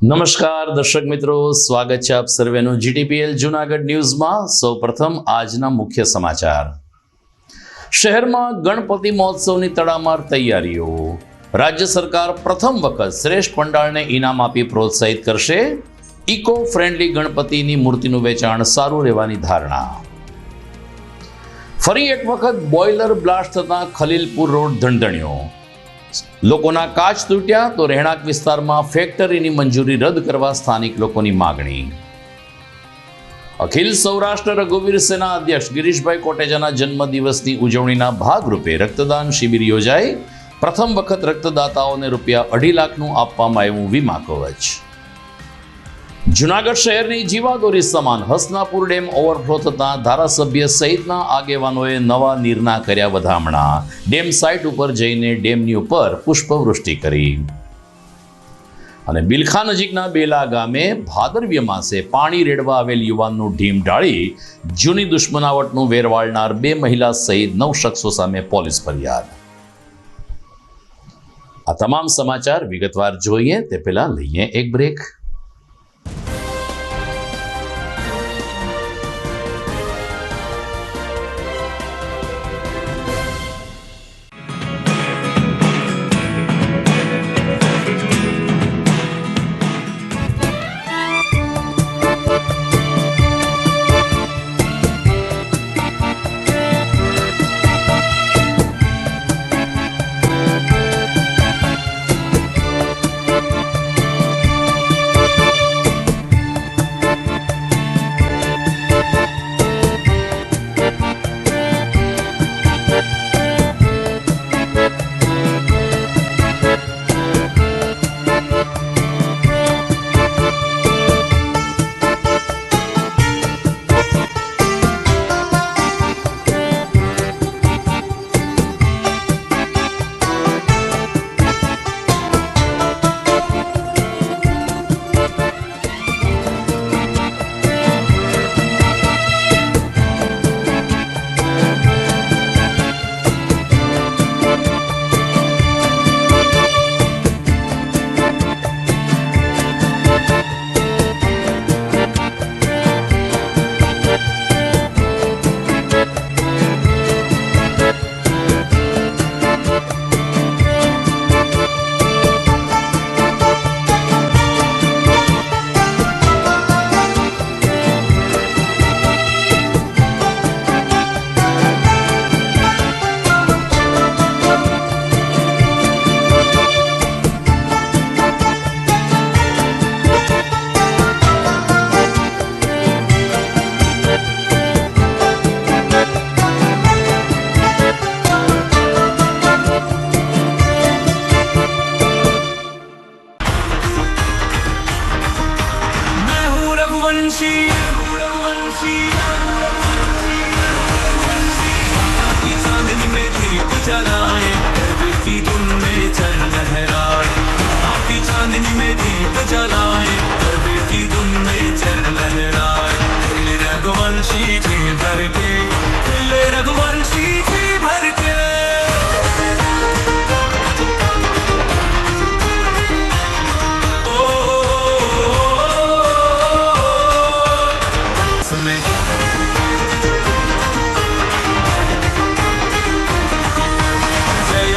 નમસ્કાર દર્શક મિત્રો, સ્વાગત છે આપ સર્વેનું જીટીપીએલ જૂનાગઢ ન્યૂઝમાં। સૌપ્રથમ આજના મુખ્ય સમાચાર। શહેરમાં ગણપતિ મહોત્સવની તડામાર તૈયારીઓ। રાજ્ય સરકાર પ્રથમ વખત શ્રેષ્ઠ પંડાળને ઇનામ આપી પ્રોત્સાહિત કરશે। ઇકો ફ્રેન્ડલી ગણપતિની મૂર્તિનું વેચાણ સારું રહેવાની ધારણા। ફરી એક વખત બોઇલર બ્લાસ્ટ થતાં ખલીલપુર રોડ ધણધણ્યો। લોકોના કાચ તૂટ્યા તો રહેણાંક વિસ્તારમાં ફેક્ટરીની મંજૂરી રદ કરવા સ્થાનિક લોકોની માગણી। અખિલ સૌરાષ્ટ્ર રઘુવીર સેના અધ્યક્ષ ગિરીશભાઈ કોટેચાના જન્મદિવસની ઉજવણીના ભાગરૂપે રક્તદાન શિબિર યોજાઈ। પ્રથમ વખત રક્તદાતાઓને ₹2.5 લાખનું આપવામાં આવ્યું વીમા કવચ। જૂનાગઢ શહેરની જીવાદોરી સમાન હસનાપુર ડેમ ઓવરફ્લો થતાં ધારાસભ્ય સહિતના આગેવાનોએ નવા નીરના કર્યા વધામણા। ડેમ સાઇટ ઉપર જઈને ડેમની ઉપર પુષ્પવૃષ્ટિ કરી। અને બિલખા નજીકના બેલા ગામે ભાદરવ્ય માસે પાણી રેડવા આવેલ યુવાનનું ઢીમ ઢાળી જૂની દુશ્મનાવટનું વેરવાળનાર 2 મહિલા સહિત 9 શખ્સો સામે પોલીસ ફરિયાદ। આ તમામ સમાચાર વિગતવાર જોઈએ તે પહેલા લઈએ એક બ્રેક।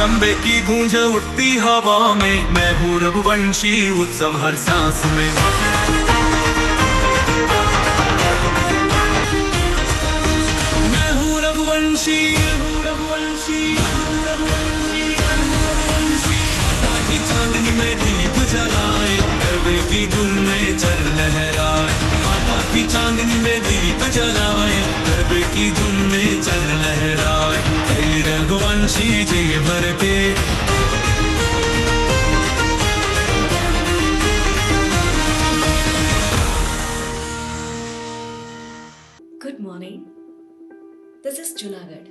अम्बे की गूंज उठती हवा में, मैं हूँ रघुवंशी उत्सव हर सांस में। मैं हूँ रघुवंशी, ताकि चांदनी में दीप जलाए, गरबे की धुन में चल लहराए। ताकि चांदनी में दीप जलाए, गरबे की धुन में चल लहराए। रघुवंशी जी भर पे Good morning. This is Junagadh.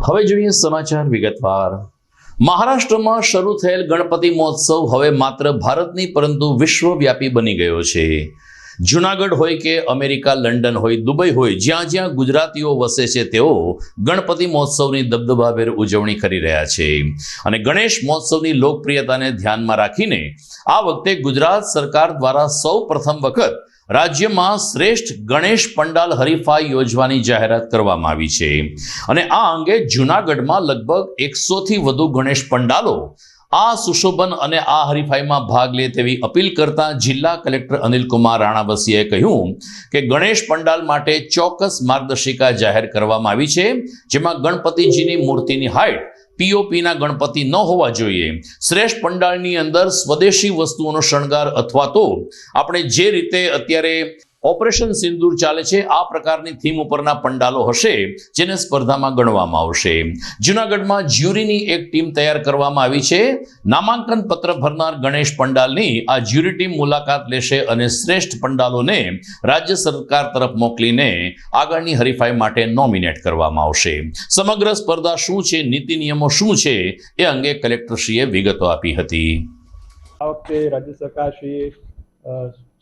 હવે જોઈએ સમાચાર વિગતવાર. મહારાષ્ટ્રમાં શરૂ થયેલ ગણપતિ મહોત્સવ હવે માત્ર ભારતની પરંતુ વિશ્વવ્યાપી બની ગયો છે. જૂનાગઢ હોય કે અમેરિકા, લંડન હોય, દુબઈ હોય, જ્યાં જ્યાં ગુજરાતીઓ વસે છે તેઓ ગણપતિ મહોત્સવની દબદબાભેર ઉજવણી કરી રહ્યા છે. અને ગણેશ મહોત્સવની લોકપ્રિયતાને ધ્યાનમાં રાખીને આ વખતે ગુજરાત સરકાર દ્વારા સૌ પ્રથમ વખત રાજ્યમાં શ્રેષ્ઠ ગણેશ પંડાલ હરીફાઈ યોજવાની જાહેરાત કરવામાં આવી છે. અને આ અંગે જૂનાગઢમાં લગભગ 100થી વધુ ગણેશ પંડાલો આ સુશોભન અને આ હરીફાઈમાં ભાગ લે તેવી અપીલ કરતા જિલ્લા કલેક્ટર અનિલકુમાર રાણાવસીએ કહ્યું કે ગણેશ પંડાલ માટે ચોક્કસ માર્ગદર્શિકા જાહેર કરવામાં આવી છે, જેમાં ગણપતિજીની મૂર્તિની હાઇટ પીઓપીના ગણપતિ ન હોવા જોઈએ. શ્રેષ્ઠ પંડાળની અંદર સ્વદેશી વસ્તુઓનો શણગાર અથવા તો આપણે જે રીતે અત્યારે ઓપરેશન સિંદૂર ચાલે છે આ પ્રકારની થીમ ઉપરના પંડાલો હશે, જેને સ્પર્ધામાં ગણવામાં આવશે. જૂનાગઢમાં જ્યુરીની એક ટીમ તૈયાર કરવામાં આવી છે. નામાંકન પત્ર ભરનાર ગણેશ પંડાલની આ જ્યુરી ટીમ મુલાકાત લેશે અને શ્રેષ્ઠ પંડાલોને રાજ્ય સરકાર તરફ મોકલીને આગળની હરીફાઈ માટે નોમિનેટ કરવામાં આવશે. સમગ્ર સ્પર્ધા શું છે, નીતિ નિયમો શું છે, એ અંગે કલેક્ટરશ્રીએ વિગતો આપી હતી. આ વખતે રાજ્ય સરકારશ્રીએ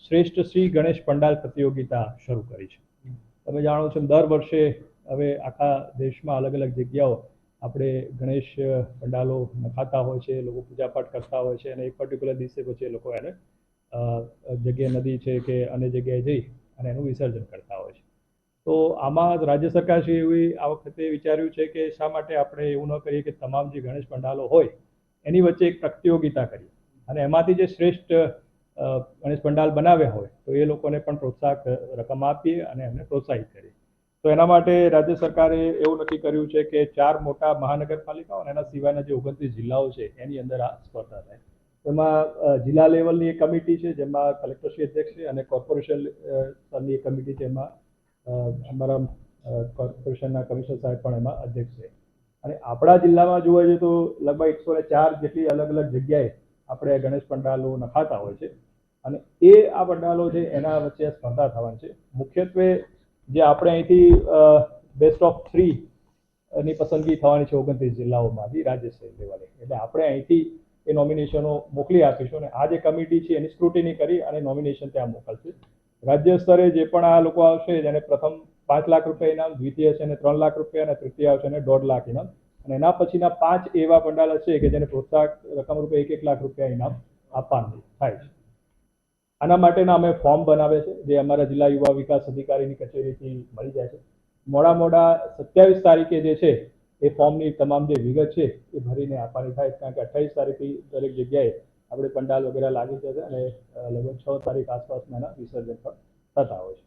શ્રેષ્ઠ શ્રી ગણેશ પંડાલ પ્રતિયોગિતા શરૂ કરી છે. તમે જાણો છો દર વર્ષે હવે આખા દેશમાં અલગ અલગ જગ્યાઓ આપણે ગણેશ પંડાલો નખાતા હોય છે, લોકો પૂજાપાઠ કરતા હોય છે અને એક પર્ટિક્યુલર દિવસે પછી એ લોકો એને જગ્યાએ નદી છે કે અન્ય જગ્યાએ જઈ અને એનું વિસર્જન કરતા હોય છે. તો આમાં રાજ્ય સરકારશ્રીએ એવી આ વખતે વિચાર્યું છે કે શા માટે આપણે એવું ન કરીએ કે તમામ જે ગણેશ પંડાલો હોય એની વચ્ચે એક પ્રતિયોગિતા કરીએ અને એમાંથી જે શ્રેષ્ઠ ગણેશ પંડાલ બનાવ્યા હોય તો એ લોકોને પણ પ્રોત્સાહક રકમ આપીએ અને એમને પ્રોત્સાહિત કરીએ. તો એના માટે રાજ્ય સરકારે એવું નક્કી કર્યું છે કે 4 મોટા મહાનગરપાલિકાઓ અને એના સિવાયના જે 29 જિલ્લાઓ છે એની અંદર આ સ્પર્ધા થાય. એમાં જિલ્લા લેવલની એક કમિટી છે જેમાં કલેક્ટરશ્રી અધ્યક્ષ છે અને કોર્પોરેશન સ્તરની એક કમિટી છે, એમાં અમારા કોર્પોરેશનના કમિશનર સાહેબ પણ એમાં અધ્યક્ષ છે. અને આપણા જિલ્લામાં જોવા જઈએ તો લગભગ 104 જેટલી અલગ અલગ જગ્યાએ આપણે ગણેશ પંડાલો નખાતા હોય છે અને એ આ પંડાલો છે એના વચ્ચે સ્પર્ધા થવાની છે. મુખ્યત્વે જે આપણે અહીંથી બેસ્ટ ઓફ 3 ની પસંદગી થવાની છે 29 જિલ્લાઓમાંથી રાજ્ય સ્તર લેવલે. એટલે આપણે અહીંથી એ નોમિનેશનો મોકલી આપીશું અને આ જે કમિટી છે એની સ્ક્રુટિની કરી અને નોમિનેશન ત્યાં મોકલશે. રાજ્ય સ્તરે જે પણ આ લોકો આવશે જેને પ્રથમ 5 લાખ રૂપિયા ઇનામ, દ્વિતીય છે અને 3 લાખ રૂપિયા અને તૃતીય આવશે અને 1.5 લાખ ઇનામ અને એના પછીના 5 એવા પંડાલ હશે કે જેને પ્રોત્સાહક રકમ રૂપે 1 લાખ રૂપિયા ઇનામ આપવાનું થાય છે. આના માટેના અમે ફોર્મ બનાવે છે જે અમારા જિલ્લા યુવા વિકાસ અધિકારીની કચેરીથી મળી જાય છે. મોડા 27 તારીખે જે છે એ ફોર્મની તમામ જે વિગત છે એ ભરીને આપવાની થાય, કારણ કે 28 તારીખથી દરેક જગ્યાએ આપણે પંડાલ વગેરે લાગી જશે અને લગભગ 6 તારીખ આસપાસના એના વિસર્જન પણ થતા હોય છે.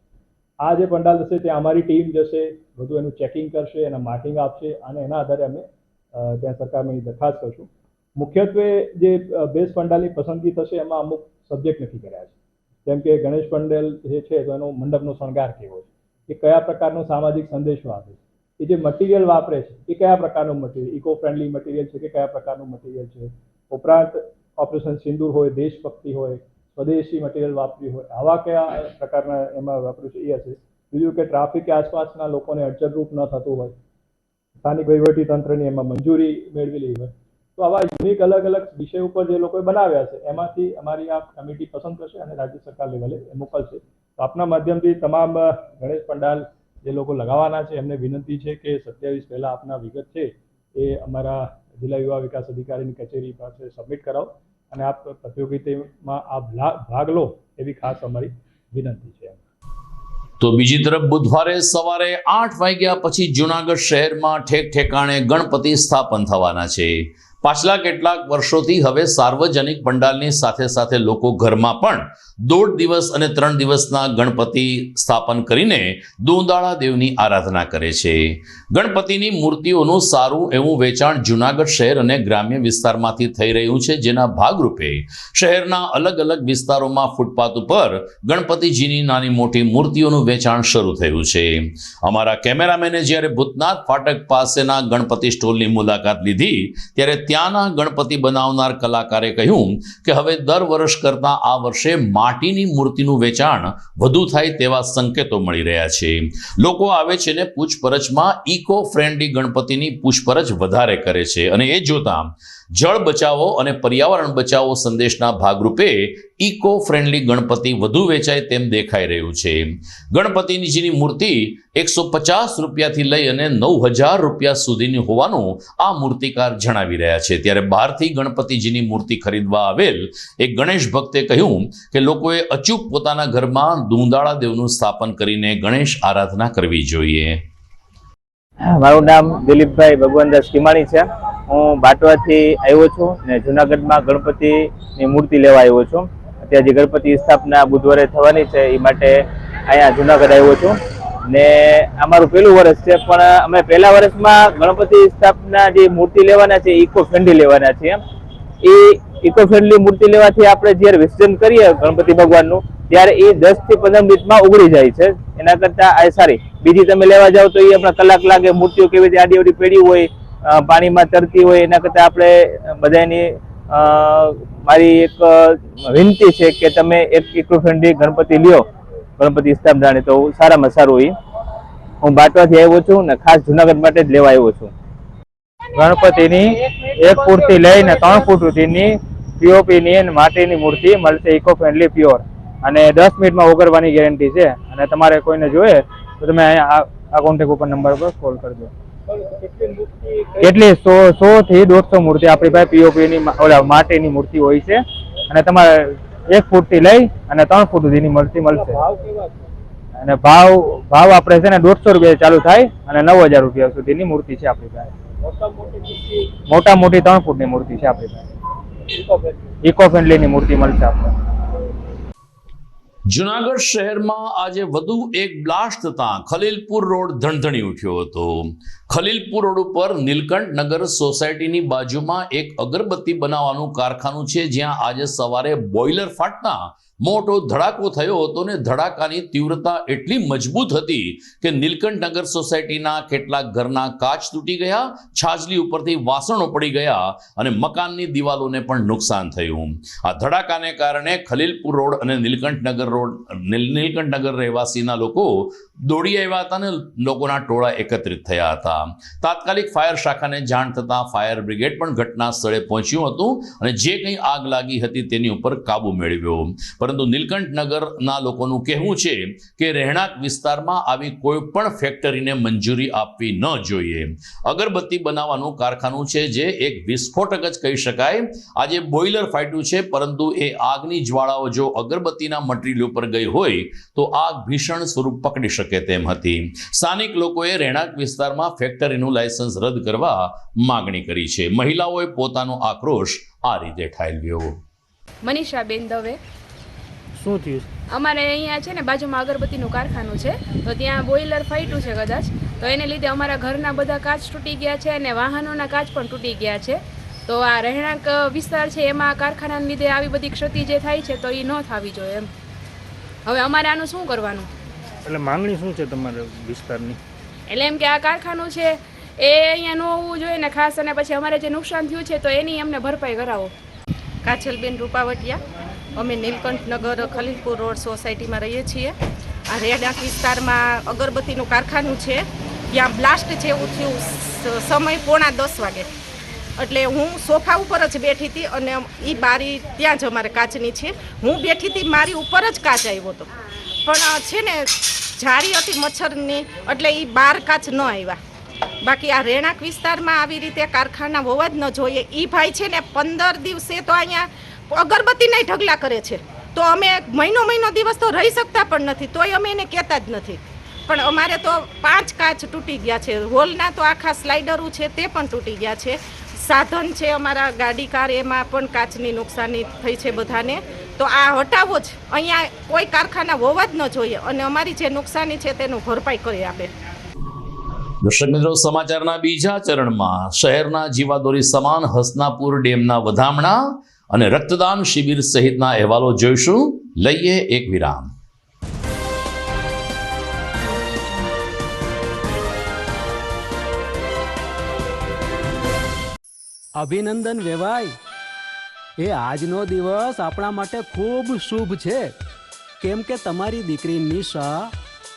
આ જે પંડાલ હશે ત્યાં અમારી ટીમ જશે, બધું એનું ચેકિંગ કરશે, એના માર્કિંગ આપશે અને એના આધારે અમે ત્યાં સરકારમાં દરખાસ્ત કરશું. મુખ્યત્વે જે બેસ્ટ પંડાલની પસંદગી થશે એમાં અમુક સબ્જેક્ટ નક્કી કર્યા છે, જેમ કે ગણેશ પંડાલ જે છે તો એનો મંડપનો શણગાર કેવો છે, એ કયા પ્રકારનો સામાજિક સંદેશો આપે છે, એ જે મટીરિયલ વાપરે છે એ કયા પ્રકારનું મટીરિયલ, ઇકો ફ્રેન્ડલી મટીરિયલ છે કે કયા પ્રકારનું મટીરિયલ છે. ઉપરાંત ઓપરેશન સિંદૂર હોય, દેશભક્તિ હોય, સ્વદેશી મટીરિયલ વાપર્યું હોય, આવા કયા પ્રકારના એમાં વાપર્યું છે એ હશે. બીજું કે ટ્રાફિક આસપાસના લોકોને અડચણરૂપ ન થતું હોય, સ્થાનિક વહીવટી તંત્રની એમાં મંજૂરી મેળવેલી હોય. તો આવા યુનિક અલગ અલગ વિષય ઉપર જે લોકોએ બનાવ્યા છે એમાંથી અમારી આ કમિટી પસંદ કરશે અને રાજ્ય સરકાર લેવલે મોકલશે. તો આપના માધ્યમથી તમામ ગણેશ પંડાલ જે લોકો લગાવવાના છે એમને વિનંતી છે કે 27 પહેલાં આપના વિગત છે એ અમારા જિલ્લા યુવા વિકાસ અધિકારીની કચેરી પાસે સબમિટ કરાવો અને આપ પ્રતિયોગિતામાં આ ભાગ લો એવી ખાસ અમારી વિનંતી છે. તો બીજી તરફ બુધવારે સવારે 8 વાગ્યા પછી જૂનાગઢ શહેરમાં ઠેક ઠેકાણે ગણપતિ સ્થાપન થવાના છે. પાછલા કેટલાક વર્ષોથી હવે સાર્વજનિક પંડાલની સાથે સાથે લોકો ઘરમાં પણ 1.5 દિવસ અને 3 દિવસના ગણપતિ સ્થાપન કરીને દોંદાળા દેવની આરાધના કરે છે. ગણપતિની મૂર્તિઓનું સારું એવું વેચાણ જૂનાગઢ શહેર અને ગ્રામ્ય વિસ્તારમાંથી થઈ રહ્યું છે, જેના ભાગરૂપે શહેરના અલગ અલગ વિસ્તારોમાં ફૂટપાથ ઉપર ગણપતિજીની નાની મોટી મૂર્તિઓનું વેચાણ શરૂ થયું છે. અમારા કેમેરામેને જ્યારે ભૂતનાથ ફાટક પાસેના ગણપતિ સ્ટોલની મુલાકાત લીધી ત્યારે ત્યાંના ગણપતિ બનાવનાર કલાકારે કહ્યું કે હવે દર વર્ષ કરતાં આ વર્ષે માટીની મૂર્તિનું વેચાણ વધુ થાય તેવા સંકેતો મળી રહ્યા છે. લોકો આવે છે ને પૂછપરછમાં ઇકો ફ્રેન્ડલી ગણપતિની પૂછપરછ વધારે કરે છે અને એ જોતા જળ બચાવો અને પર્યાવરણ બચાવો સંદેશના ભાગરૂપે ઇકો ફ્રેન્ડલી ગણપતિ વધુ વેચાય તેમ દેખાઈ રહ્યું છે. ગણપતિજીની મૂર્તિ 150 રૂપિયાથી લઈ અને 9000 રૂપિયા સુધીની હોવાનું આ મૂર્તિકાર જણાવી રહ્યા છે. ત્યારે બહારથી ગણપતિજીની મૂર્તિ ખરીદવા આવેલ એક ગણેશ ભક્તે કહ્યું કે લોકોએ અચૂક પોતાના ઘરમાં દુંદાળા દેવનું સ્થાપન કરીને ગણેશ આરાધના કરવી જોઈએ. મારું નામ દિલીપભાઈ ભગવાનદાસ કિમાણી છે. હું બાટવાથી આવ્યો છું ને જુનાગઢમાં ગણપતિની મૂર્તિ લેવા આવ્યો છું. અત્યારે જે ગણપતિ સ્થાપના બુધવારે થવાની છે એ માટે અહીંયા જુનાગઢ આવ્યો છું ને અમારું પહેલું વર્ષ છે, પણ અમે પહેલા વર્ષમાં ગણપતિ સ્થાપના જે મૂર્તિ લેવાના છે ઇકો ફ્રેન્ડલી લેવાના છીએ. એ ઇકો ફ્રેન્ડલી મૂર્તિ લેવાથી આપણે જ્યારે વિસર્જન કરીએ ગણપતિ ભગવાનનું ત્યારે એ 10 થી 15 મિનિટમાં ઉગડી જાય છે. એના કરતાં આ સારી બીજી તમે લેવા જાઓ તો એ આપણા કલાક લાગે. મૂર્તિઓ કેવી રીતે આડી અવડી પડી હોય, પાણીમાં તરતી હોય, એના કરતાં આપણે બધાની મારી એક વિનંતી છે કે તમે એક ઇકો ફ્રેન્ડલી ગણપતિ લ્યો ગણપતિ સ્થાપનાની, તો સારામાં સારું એ. હું બાટવાથી આવ્યો છું ને ખાસ જુનાગઢ માટે જ લેવા આવ્યો છું. ગણપતિની 1 ફૂટથી લઈને 3 ફૂટ સુધીની પીઓપીની અને માટીની મૂર્તિ મળશે, ઇકો ફ્રેન્ડલી પ્યોર, અને 10 મિનિટમાં ઓગળવાની ગેરંટી છે. અને તમારે કોઈને જોઈએ તો તમે અહીંયા આ કોન્ટેક્ટ ઉપર નંબર પર કોલ કરજો. કેટલી 100 થી 150 મૂર્તિ આપણી પાસે પીઓપીની માટીની મૂર્તિ હોય છે, અને તમારે 1 ફૂટથી લઈ અને 3 ફૂટ સુધીની મૂર્તિ મળશે. અને ભાવ આપણે છે ને 150 રૂપિયા ચાલુ થાય અને 9000 રૂપિયા સુધીની મૂર્તિ છે આપણી પાસે. મોટા મોટી 3 ફૂટની મૂર્તિ છે આપણી પાસે. ઇકો ફ્રેન્ડલીની મૂર્તિ મળશે આપણે. જુનાગઢ શહેરમાં આજે વધુ એક બ્લાસ્ટ થતાં ખલીલપુર રોડ ધણધણી ઉઠ્યો હતો. ખલીલપુર રોડ ઉપર નીલકંઠ નગર સોસાયટીની બાજુમાં એક અગરબત્તી બનાવવાનું કારખાનું છે, જ્યાં આજે સવારે બોઇલર ફાટતા મોટો ધડાકો થયો હતો ને ધડાકાની તીવ્રતા એટલી મજબૂત હતી કે નીલકંઠ નગર સોસાયટીના કેટલાક ઘરના કાચ તૂટી ગયા, છાજલી ઉપરથી વાસણો પડી ગયા અને મકાનની દિવાલોને પણ નુકસાન થયું. આ ધડાકાને કારણે ખલીલપુર રોડ અને નીલકંઠ નગર રહેવાસીના લોકો દોડી આવ્યા હતા અને લોકોના ટોળા એકત્રિત થયા હતા. તાત્કાલિક ફાયર શાખાને જાણ થતાં ફાયર બ્રિગેડ પણ ઘટના સ્થળે પહોંચ્યું હતું અને જે કંઈ આગ લાગી હતી તેની ઉપર કાબુ મેળવ્યો. પરંતુ નીલકંઠ નગરના લોકોનું કહેવું છે કે રહેણાંક વિસ્તારમાં આવી કોઈ પણ ફેક્ટરીને મંજૂરી આપવી ન જોઈએ. અગરબત્તી બનાવવાનું કારખાનું છે જે એક વિસ્ફોટક જ કહી શકાય. આજે બોઇલર ફાટ્યું છે, પરંતુ એ આગની જ્વાળાઓ જો અગરબત્તીના મટીરિયલ ઉપર ગઈ હોય તો આગ ભીષણ સ્વરૂપ પકડી શકે તેમ હતી. સ્થાનિક લોકોએ રહેણાંક વિસ્તારમાં ફેક્ટરીનું લાયસન્સ રદ કરવા માગણી કરી છે. મહિલાઓએ પોતાનો આક્રોશ આ રીતે ઠાલવ્યો. મનીષાબેન દવે. શું થયું? અમારે અહીંયા છે ને બાજુમાં અગરબત્તીનું કારખાનું છે, તો ત્યાં બોઇલર ફાટ્યું છે કદાચ, તો એને લીધે અમારા ઘરના બધા કાચ તૂટી ગયા છે અને વાહનોના કાચ પણ તૂટી ગયા છે. તો આ રહેણાંક વિસ્તાર છે એમાં કારખાનાને લીધે આવી બધી ક્ષતિ જે થાય છે તો એ ન થવી જોઈએ એમ. હવે અમારે આનું શું કરવાનું? એટલે માંગણી શું છે તમારા વિસ્તારની? એટલે એમ કે આ કારખાનું છે એ અહીંયા ન હોવું જોઈએ ને ખાસ, અને પછી અમારે જે નુકસાન થયું છે તો એની અમને ભરપાઈ કરાવો. કાજલબેન રૂપાવટિયા. અમે નીલકંઠ નગર ખલીલપુર રોડ સોસાયટીમાં રહીએ છીએ. આ રહેણાંક વિસ્તારમાં અગરબત્તીનું કારખાનું છે, ત્યાં બ્લાસ્ટ જેવું થયું સમય 9:45 વાગે. એટલે હું સોફા ઉપર જ બેઠી હતી અને એ બારી ત્યાં જ અમારે કાચની છે, હું બેઠી હતી, મારી ઉપર જ કાચ આવ્યો હતો, પણ છે ને જાળી હતી મચ્છરની, એટલે એ બહાર કાચ ન આવ્યા. બાકી આ રહેણાંક વિસ્તારમાં આવી રીતે કારખાના હોવા જ ન જોઈએ. એ ભાઈ છે ને 15 દિવસે તો અહીંયા અગરબત્તીના ઢગલા કરે છે, તો અમે મહિનો દિવસ તો રહી શકતા પણ નથી, તોય અમે એને કહેતા જ નથી. પણ અમારે તો 5 કાચ તૂટી ગયા છે, હોલના તો આખા સ્લાઇડરો છે તે પણ તૂટી ગયા છે. સાધન છે અમારા ગાડી કાર, એમાં પણ કાચની નુકસાની થઈ છે બધાને. તો આ હટાવો જ, અહીંયા કોઈ કારખાના હોવા જ ન જોઈએ અને અમારી જે નુકસાની છે તેનું ભરપાઈ કરી આપે. દર્શક મિત્રો, સમાચારના બીજા ચરણમાં શહેરના જીવાદોરી સમાન હસનાપુર ડેમના વધામણા અને રક્તદાન શિબિર સહિતના અહેવાલો જોઈશું. લઈએ એક વિરામ. અભિનંદન વેવાઈ. એ આજનો દિવસ આપણા માટે ખૂબ શુભ છે, કેમ કે તમારી દીકરી નિશા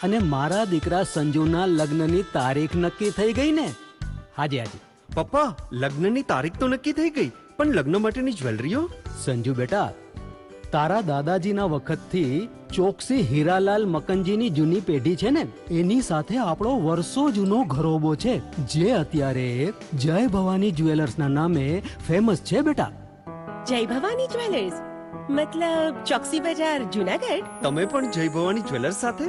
અને મારા દીકરા સંજુના લગ્નની તારીખ નક્કી થઈ ગઈ ને. હાજી હાજી. પપ્પા, લગ્નની તારીખ તો નક્કી થઈ ગઈ, પણ લગ્ન માટેની જ્વેલરીઓ? સંજુ બેટા, તારા દાદાજીના વખતથી ચોકસી હીરાલાલ મકનજીની જૂની પેઢી છે ને, એની સાથે આપણો વર્ષો જૂનો ઘરોબો છે, જે અત્યારે જય ભવાની જ્વેલર્સના નામે ફેમસ છે બેટા. જય ભવાની જ્વેલર્સ મતલબ ચોકસી બજાર જુનાગઢ? તમે પણ જય ભવાની જ્વેલર્સ સાથે?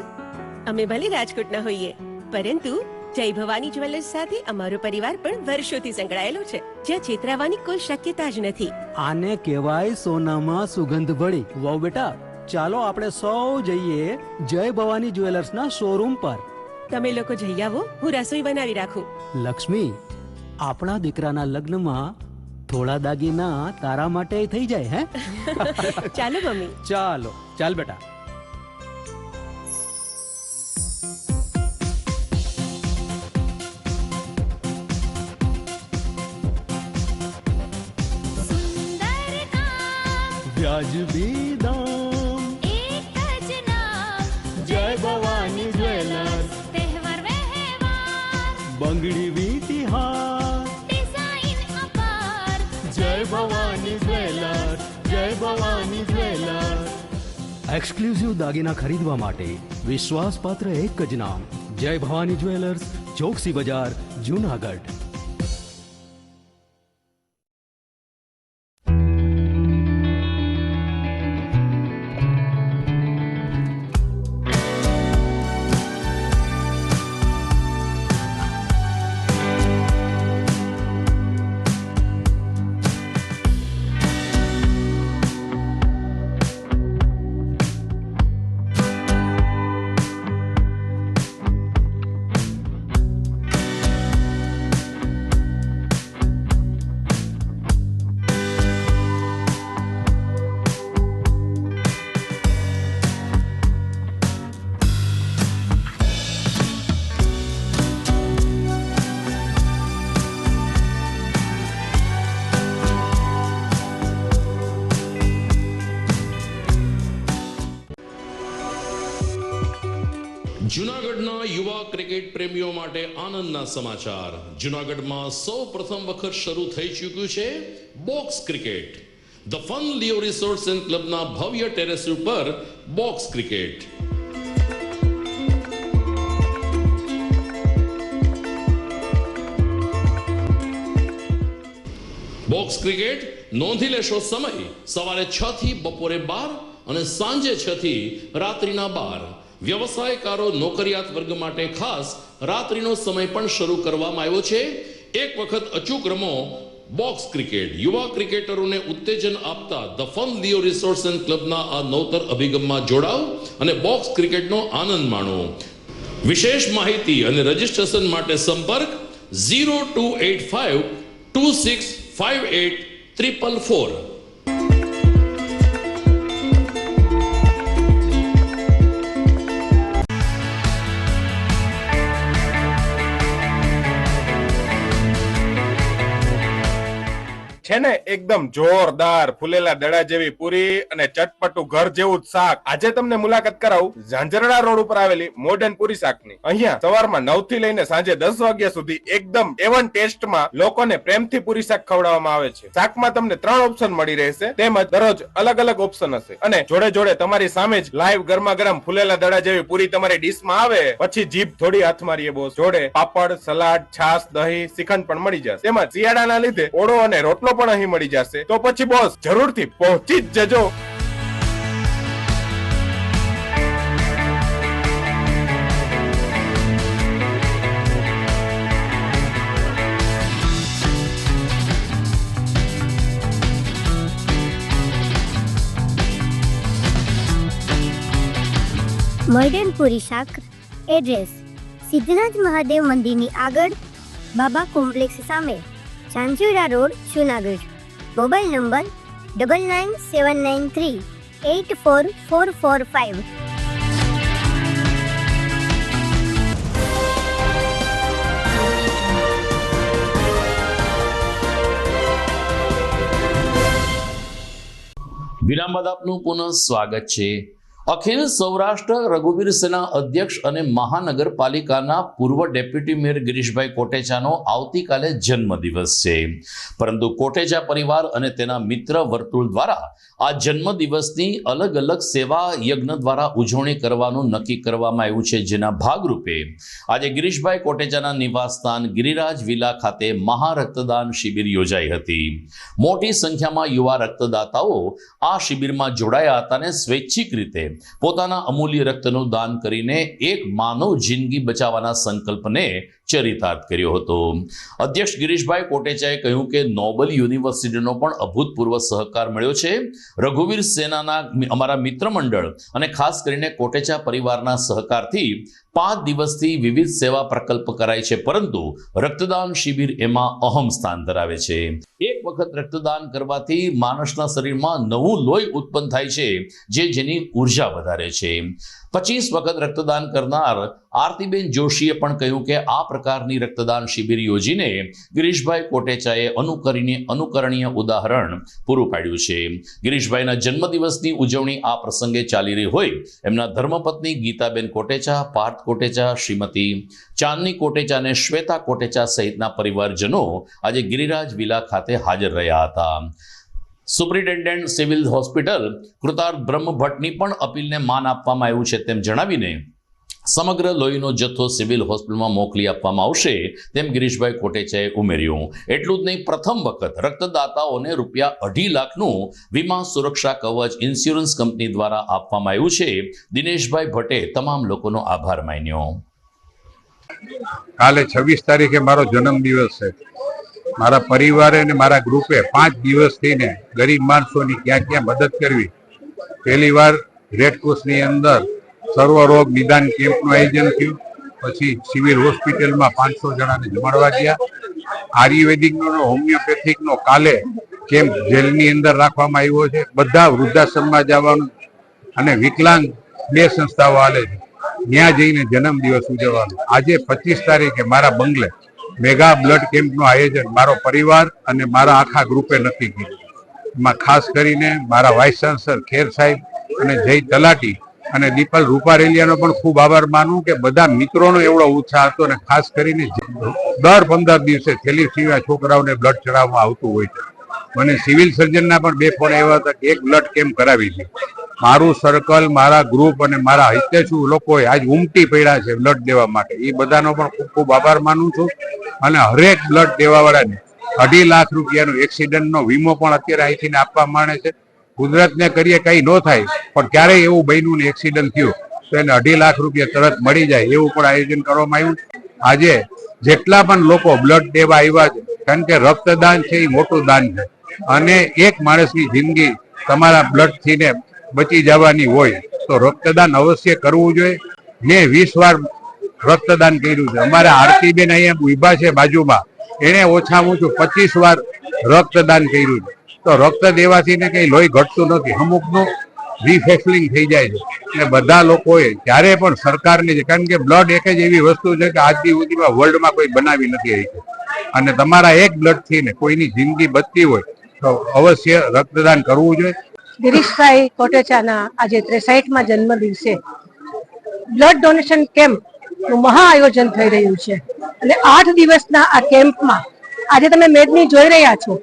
અમે ભલે રાજકોટના હોઈએ, પરંતુ જય ભવાની જ્વેલર્સ સાથે અમારો પરિવાર પણ વર્ષોથી સંકળાયેલો છે, જ્યાં છેતરાવાની કોઈ શક્યતા જ નથી. આને કહેવાય સોનામાં સુગંધ ભળી. વાવ બેટા, ચાલો આપણે સૌ જઈએ જય ભવાની જ્વેલર્સના શોરૂમ પર. તમે લોકો જઈ આવો, હું રસોઈ બનાવી રાખું. લક્ષ્મી, આપણા દીકરાના લગ્નમાં થોડા દાગીના તારા માટે થઈ જાય. હે ચાલો મમ્મી. ચાલો ચાલ બેટા. વ્યાજબી દામ, એક જ નામ, જય ભવાની જ્વેલર્સ. તહેવાર વ્યવહાર, બંગડી વીટી હાર, ડિઝાઇન અપાર, જય ભવાની જ્વેલર્સ, જય ભવાની જ્વેલર્સ. એક્સક્લુઝિવ દાગીના ખરીદવા માટે વિશ્વાસપાત્ર એક જ નામ, જય ભવાની જ્વેલર્સ, ચોકસી બજાર, જુનાગઢ. જૂનાગઢના યુવા ક્રિકેટ પ્રેમીઓ માટે આનંદના સમાચાર. જૂનાગઢમાં સૌ પ્રથમ વખત શરૂ થઈ ચૂક્યું છે box cricket. The fun Leo resorts and ક્લબના ભવ્ય ટેરેસ ઉપર બોક્સ ક્રિકેટ. બોક્સ ક્રિકેટ નોંધી લેશો સમય સવારે 6 થી બપોરે 12 અને સાંજે 6 થી રાત્રિના 12. વ્યવસાયકારો, નોકરિયાત વર્ગ માટે ખાસ રાત્રિનો સમય પણ શરૂ કરવામાં આવ્યો છે. એક વખત અચૂક રમો બોક્સ ક્રિકેટ. યુવા ક્રિકેટરોને ઉત્તેજન આપતા the fun Leo resorts and ક્લબના આ નવતર અભિગમમાં જોડાઓ અને બોક્સ ક્રિકેટનો આનંદ માણો. વિશેષ માહિતી અને રજીસ્ટ્રેશન માટે સંપર્ક 0285 2658 444. છે ને એકદમ જોરદાર ફૂલેલા દડા જેવી પૂરી અને ચટપટું ઘર જેવું જ શાક. આજે તમને મુલાકાત કરાવું ઝાંઝરડા રોડ ઉપર આવેલી મોડર્ન પૂરી શાકની. અહીંયા સવારમાં 9 થી લઈને સાંજે 10 વાગ્યા સુધી એકદમ એવન ટેસ્ટમાં લોકોને પ્રેમથી પૂરી શાક ખવડાવવામાં આવે છે. શાકમાં તમને 3 ઓપ્શન મળી રહેશે, તેમજ દરરોજ અલગ અલગ ઓપ્શન હશે, અને જોડે જોડે તમારી સામે જ લાઈવ ગરમા ગરમ ફૂલેલા દડા જેવી પૂરી તમારી ડીશમાં આવે પછી જીભ થોડી હાથ મારીએ બોસ. જોડે પાપડ, સલાડ, છાશ, દહીં, શ્રીખંડ પણ મળી જશે. તેમજ શિયાળાના લીધે ઓળો અને રોટલો પણ અહીં મળી જશે. તો પછી બોસ જરૂરથી પહોંચી જ જજો. મોડર્ન પૂરી શાક. એડ્રેસ સિદ્ધનાથ મહાદેવ મંદિરની આગળ, બાબા કોમ્પ્લેક્સ સામે, Zanzarda road, Junagadh. Mobile number 9979384445. વિરામ બાદ આપનું પુનઃ સ્વાગત છે. અખિલ સૌરાષ્ટ્ર રઘુવીર સેના અધ્યક્ષ અને મહાનગરપાલિકાના પૂર્વ ડેપ્યુટી મેયર ગિરીશભાઈ કોટેચાનો આવતીકાલે જન્મદિવસ છે. પરંતુ કોટેચા પરિવાર અને તેના મિત્ર વર્તુળ દ્વારા આ જન્મદિવસની અલગ અલગ સેવા યજ્ઞ દ્વારા ઉજવણી કરવાનું નક્કી કરવામાં આવ્યું છે, જેના ભાગરૂપે આજે ગિરીશભાઈ કોટેચાના નિવાસસ્થાન ગિરિરાજ વિલા ખાતે મહારક્તદાન શિબિર યોજાઈ હતી. મોટી સંખ્યામાં યુવા રક્તદાતાઓ આ શિબિરમાં જોડાયા હતા અને સ્વૈચ્છિક રીતે પોતાના અમૂલ્ય રક્તનું દાન કરીને એક માનવ જિંદગી બચાવવાના સંકલ્પને ચરિતાર્થ કર્યો હતો. અધ્યક્ષ ગિરીશભાઈ કોટેચાએ કહ્યું કે નોબલ યુનિવર્સિટીનો પણ અભૂતપૂર્વ સહકાર મળ્યો છે. રઘુવીર સેનાના અમારા મિત્ર મંડળ અને ખાસ કરીને કોટેચા પરિવારના સહકારથી 5 દિવસથી વિવિધ સેવા પ્રકલ્પ કરાય છે, પરંતુ રક્તદાન શિબિર એમાં અહમ સ્થાન ધરાવે છે. એક વખત રક્તદાન કરવાથી માણસના શરીરમાં નવું લોહી ઉત્પન્ન થાય છે, જેની ઉર્જા વધારે છે. 25 વખત રક્તદાન કરનાર આરતીબેન જોશીએ પણ કહ્યું કે આ પ્રકારની રક્તદાન શિબિર યોજીને ગિરીશભાઈ કોટેચાએ અનુકરણીય ઉદાહરણ પૂરું પાડ્યું છે. ગિરીશભાઈના જન્મદિવસની ઉજવણી આ પ્રસંગે ચાલી રહી હોય એમના ધર્મપત્ની ગીતાબેન કોટેચા, પાર્થ કોટેચા, શ્રીમતી ચાંદની કોટેચા અને શ્વેતા કોટેચા સહિતના પરિવારજનો આજે ગિરિરાજ વિલા ખાતે હાજર રહ્યા હતા. સુપ્રિન્ટેન્ડન્ટ સિવિલ હોસ્પિટલ કૃતાર્થ બ્રહ્મભટ્ટની પણ અપીલને માન આપવામાં આવ્યું છે તેમ જણાવીને સમગ્ર લોહીનો જથ્થો સિવિલ હોસ્પિટલમાં મોકલી આપવામાં આવશે તેમ ગિરીશભાઈ કોટેચાએ ઉમેર્યું. એટલું જ નહીં, પ્રથમ વખત રક્તદાતાઓને ₹2.5 લાખનું વીમા સુરક્ષા કવચ ઇન્સ્યોરન્સ કંપની દ્વારા આપવામાં આવ્યું છે. દિનેશભાઈ ભટ્ટે તમામ લોકોનો આભાર માન્યો. કાલે 26 તારીખે મારો જન્મદિવસ છે. મારા પરિવારે અને મારા ગ્રુપે 5 દિવસથી ને ગરીબ માણસોની ક્યાં ક્યાં મદદ કરવી. પહેલી વાર રેડક્રોસની અંદર સર્વરોગ નિદાન કેમ્પનું આયોજન થયું. પછી સિવિલ હોસ્પિટલમાં 500 જણાને જમાડવા ગયા. આયુર્વેદિકનો હોમિયોપેથિકનો કાલે કેમ્પ જેલની અંદર રાખવામાં આવ્યો છે. બધા વૃદ્ધાશ્રમમાં જવાનું અને વિકલાંગ 2 સંસ્થાઓ આલે છે, ત્યાં જઈને જન્મદિવસ ઉજવવાનો. આજે 25 તારીખે મારા બંગલે મેગા બ્લડ કેમ્પનું આયોજન મારો પરિવાર અને મારા આખા ગ્રુપે નક્કી કર્યું. એમાં ખાસ કરીને મારા વાઇસ ચાન્સલર ખેર સાહેબ અને જય તલાટી અને દીપલ રૂપારેલિયાનો પણ ખૂબ આભાર માનું કે બધા મિત્રોનો એવડો ઉત્સાહ હતો. અને ખાસ કરીને દર 15 દિવસે થેલીસીમિયા છોકરાઓને બ્લડ ચડાવવામાં આવતું હોય છે. મને સિવિલ સર્જનના પણ 2 ફોન એવા હતા કે એક બ્લડ કેમ્પ કરાવી છે. મારું સર્કલ, મારા ગ્રુપ અને મારા હિતેશુ લોકોએ આજ ઉમટી પડ્યા છે બ્લડ દેવા માટે. એ બધાનો પણ ખૂબ ખૂબ આભાર માનું છું. અને હરેક બ્લડ દેવાવાળાને ₹2.5 લાખ એક્સિડન્ટનો વીમો પણ અત્યારે અહીંથી આપવા માંડે છે. કુદરતને કરીએ કંઈ ન થાય, પણ ક્યારેય એવું બન્યું ને એક્સિડન્ટ થયું તો એને ₹2.5 લાખ તરત મળી જાય એવું પણ આયોજન કરવામાં આવ્યું. આજે જેટલા પણ લોકો બ્લડ દેવા આવ્યા છે, કારણ કે રક્તદાન છે એ મોટું દાન છે અને એક માણસની જિંદગી તમારા બ્લડથી ને બચી જવાની હોય તો રક્તદાન અવશ્ય કરવું જોઈએ. મેં 20 વાર રક્તદાન કર્યું છે. અમારા આરતીબેન અહીંયા ઉભા છે બાજુમાં, એને ઓછામાં ઓછું 25 વાર રક્તદાન કર્યું છે. તો રક્ત દેવાથી ને કંઈ લોહી ઘટતું નથી, અમુકનું રિફેક્લિંગ થઈ જાય છે. અને બધા લોકોએ જ્યારે પણ સરકારની, કારણ કે બ્લડ એક જ એવી વસ્તુ છે કે આજ સુધીમાં વર્લ્ડમાં કોઈ બનાવી નથી રહી છે. અને તમારા એક બ્લડથી ને કોઈની જિંદગી બચતી હોય તો અવશ્ય રક્તદાન કરવું જોઈએ. ગિરીશભાઈ કોટેચાના આજે 63માં જન્મ દિવસે બ્લડ ડોનેશન કેમ્પનું મહા આયોજન થઈ રહ્યું છે. અને 8 દિવસના આ કેમ્પમાં આજે તમે મેદની જોઈ રહ્યા છો,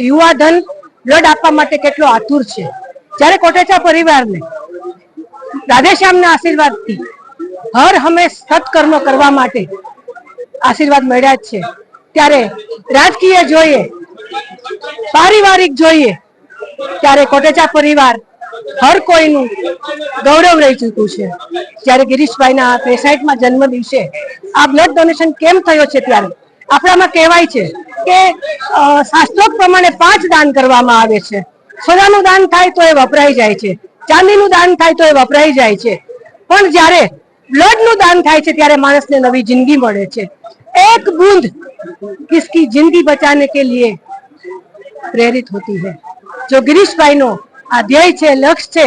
યુવા ધન બ્લડ આપવા માટે કેટલો આતુર છે. જ્યારે કોટેચા પરિવારને રાધેશ્યામના આશીર્વાદથી હર હંમેશ સત્કર્મ કરવા માટે આશીર્વાદ મળ્યા જ છે, ત્યારે રાજકીય જોઈએ, પારિવારિક જોઈએ, ત્યારે કોટેચા પરિવાર હર કોઈનું ગૌરવ રહી ચૂક્યું છે. જ્યારે ગિરીશભાઈના 63માં જન્મ દિવસે આ બ્લડ ડોનેશન કેમ્પ થયો છે, ત્યારે આપણામાં કહેવાય છે કે શાસ્ત્રોક્ત પ્રમાણે 5 દાન કરવામાં આવે છે. સોનાનું દાન થાય તો એ વપરાઈ જાય છે, ચાંદીનું દાન થાય તો એ વપરાઈ જાય છે, પણ જ્યારે બ્લડનું દાન થાય છે ત્યારે માણસને નવી જિંદગી મળે છે. એક બूंद किसकी जिंदगी बचाने के लिए प्रेरित होती है. जो गिरीशભાઈનો આ ધ્યેય છે, લક્ષ્ય છે,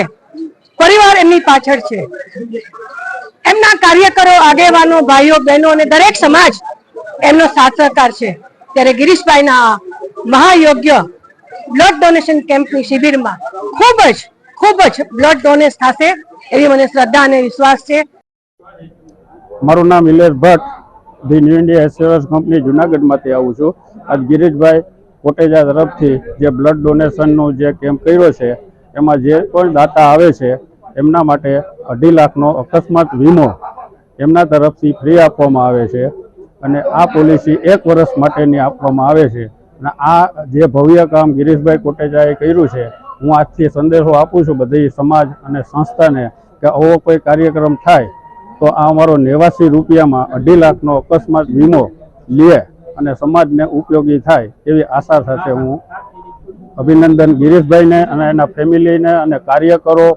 પરિવાર એમની પાછળ છે, એમના કાર્યકરો, આગેવાનો, ભાઈઓ, બહેનો અને દરેક સમાજ એમનો સાથ સહકાર છે. ત્યારે ગિરીશભાઈના મહાયોગ્ય બ્લડ ડોનેશન કેમ્પની શિબિરમાં ખૂબ જ બ્લડ ડોનેટ થશે એવી મને શ્રદ્ધા અને વિશ્વાસ છે. મારું નામ Ilesh Bhatt, the new India assurance company જુનાગઢમાંથી આવું છું. આજ ગિરીશભાઈ કોટેજા તરફથી જે બ્લડ ડોનેશનનો જે કેમ્પ કર્યો છે એમાં જે પણ દાતા આવે છે એમના માટે 2.5 લાખનો અકસ્માત વીમો એમના તરફથી ફ્રી આપવામાં આવે છે અને આ પોલિસી 1 વર્ષ માટેની આપવામાં આવે છે. અને આ જે ભવ્ય કામ ગિરીશભાઈ કોટેજાએ કર્યું છે, હું આજથી સંદેશો આપું છું બધી સમાજ અને સંસ્થાને કે આવો કોઈ કાર્યક્રમ થાય તો આ અમારો 89 રૂપિયામાં 2.5 લાખનો અકસ્માત વીમો લે અને સમાજને ઉપયોગી થાય એવી આશા સાથે હું અભિનંદન ગિરીશભાઈને અને એના ફેમિલીને અને કાર્યકરો,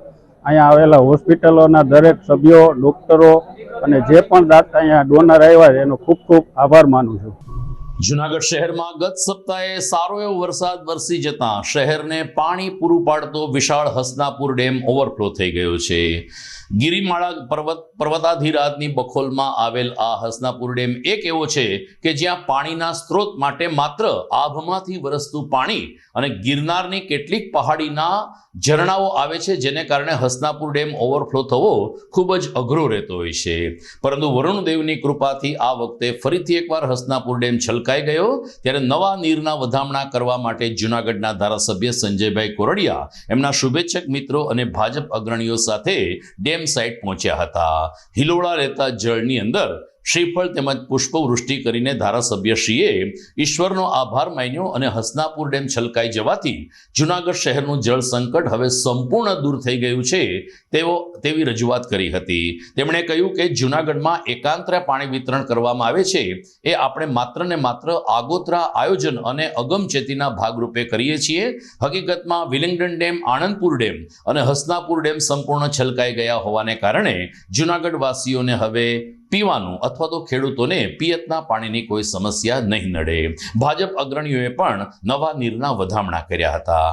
અહીંયા આવેલા હોસ્પિટલોના દરેક સભ્યો, ડોક્ટરો અને જે પણ દાતા અહીંયા ડોનર આવ્યા છે એનો ખૂબ ખૂબ આભાર માનું છું. જુનાગઢ શહેરમાં ગત સપ્તાહે સારો એવો વરસાદ વરસી જતા શહેરને પાણી પૂરું પાડતો વિશાળ હસનાપુર ડેમ ઓવરફ્લો થઈ ગયો છે. ગિરિમાળા પર્વતાધિરાજની બખોલમાં આવેલ આ હસનાપુર ડેમ એક એવો છે કે જ્યાં પાણીના સ્ત્રોત માટે માત્ર આભમાંથી વરસતું પાણી અને ગિરનારની કેટલીક પહાડીના ઝરણાઓ આવે છે, જેને કારણે હસનાપુર ડેમ ઓવરફ્લો થવો ખૂબ જ અઘરો રહેતો હોય છે. પરંતુ વરુણદેવની કૃપાથી આ વખતે ફરીથી એકવાર હસનાપુર ડેમ છલકાઈ ગયો. ત્યારે નવા નીરના વધામણા કરવા માટે જૂનાગઢના ધારાસભ્ય સંજયભાઈ કોરડિયા એમના શુભેચ્છક મિત્રો અને ભાજપ અગ્રણીઓ સાથે ડેમ સાઇટ પહોંચ્યા હતા. હિલોળા રહેતા જળની અંદર શ્રીફળ તેમજ પુષ્પવૃષ્ટિ કરીને ધારાસભ્યશ્રીએ ઈશ્વરનો આભાર માન્યો અને હસનાપુર ડેમ છલકાઈ જવાથી જૂનાગઢ શહેરનું જળ સંકટ હવે સંપૂર્ણ દૂર થઈ ગયું છે તેવી રજૂઆત કરી હતી. તેમણે કહ્યું કે જૂનાગઢમાં એકાંતરે પાણી વિતરણ કરવામાં આવે છે એ આપણે માત્ર ને માત્ર આગોતરા આયોજન અને અગમચેતીના ભાગરૂપે કરીએ છીએ. હકીકતમાં વિલિંગડન ડેમ, આણંદપુર ડેમ અને હસનાપુર ડેમ સંપૂર્ણ છલકાઈ ગયા હોવાને કારણે જૂનાગઢ વાસીઓને હવે પીવાનું અથવા તો ખેડૂતોને પિયતના પાણીની કોઈ સમસ્યા નહીં નડે. ભાજપ અગ્રણીઓએ પણ નવા નીરના વધામણા કર્યા હતા.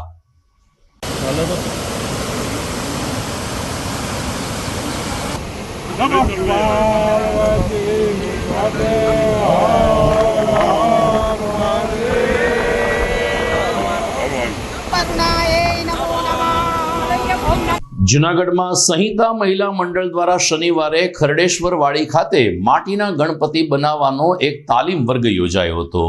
જૂનાગઢમાં સંહિતા મહિલા મંડળ દ્વારા શનિવારે ખરડેશ્વર વાડી ખાતે માટીના ગણપતિ બનાવવાનો એક તાલીમ વર્ગ યોજાયો હતો.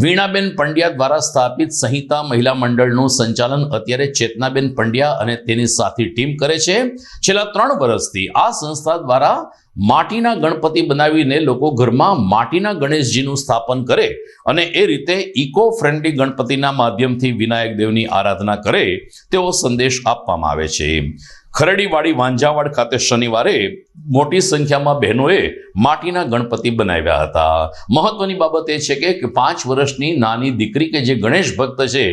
વીણાબેન પંડ્યા દ્વારા સ્થાપિત સંહિતા મહિલા મંડળનું સંચાલન અત્યારે ચેતનાબેન પંડ્યા અને તેની સાથી ટીમ કરે છે. છેલ્લા 3 વર્ષથી આ સંસ્થા દ્વારા માટીના ગણપતિ બનાવીને લોકો ઘરમાં માટીના ગણેશજીનું સ્થાપન કરે અને એ રીતે ઇકો ફ્રેન્ડલી ગણપતિના માધ્યમથી વિનાયક દેવની આરાધના કરે તેવો સંદેશ આપવામાં આવે છે. ખરડીવાડી વાંજાવાડ ખાતે શનિવારે મોટી સંખ્યામાં બહેનોએ માટીના ગણપતિ બનાવ્યા હતા. મહત્વની બાબત એ છે કે 5 વર્ષની નાની દીકરી કે જે ગણેશ ભક્ત છે